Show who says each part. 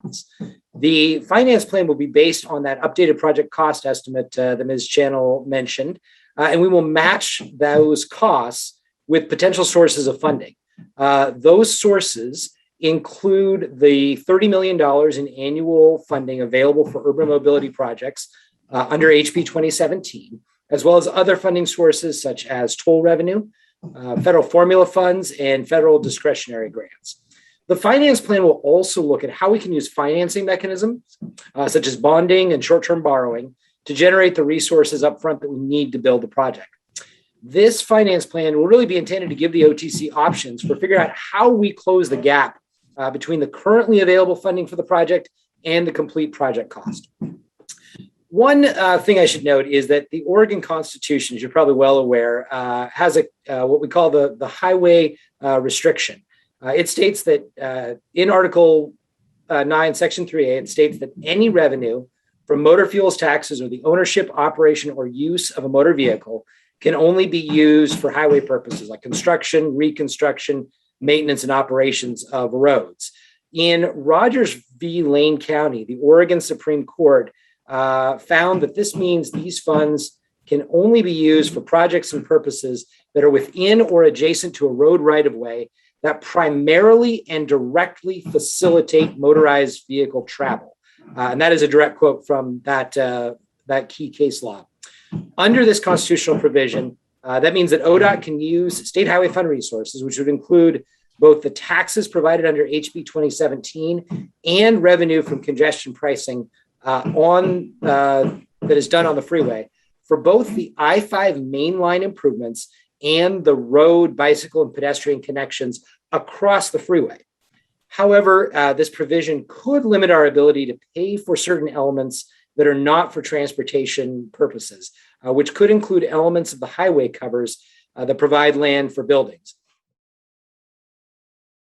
Speaker 1: funds. The finance plan will be based on that updated project cost estimate that Ms. Channel mentioned, and we will match those costs with potential sources of funding. Those sources include the $30 million in annual funding available for urban mobility projects under HB 2017, as well as other funding sources such as toll revenue, federal formula funds, and federal discretionary grants. The finance plan will also look at how we can use financing mechanisms, such as bonding and short-term borrowing, to generate the resources upfront that we need to build the project. This finance plan will really be intended to give the OTC options for figuring out how we close the gap between the currently available funding for the project and the complete project cost. One thing I should note is that the Oregon Constitution, as you're probably well aware, has what we call the highway restriction. It states that in Article 9, Section 3A, it states that any revenue from motor fuels taxes or the ownership, operation, or use of a motor vehicle can only be used for highway purposes like construction, reconstruction, maintenance, and operations of roads. In Rogers v. Lane County, the Oregon Supreme Court found that this means these funds can only be used for projects and purposes that are within or adjacent to a road right-of-way that primarily and directly facilitate motorized vehicle travel. And that is a direct quote from that key case law. Under this constitutional provision, that means that ODOT can use state highway fund resources, which would include both the taxes provided under HB 2017 and revenue from congestion pricing that is done on the freeway for both the I-5 mainline improvements and the road, bicycle, and pedestrian connections across the freeway. However, this provision could limit our ability to pay for certain elements that are not for transportation purposes, which could include elements of the highway covers that provide land for buildings.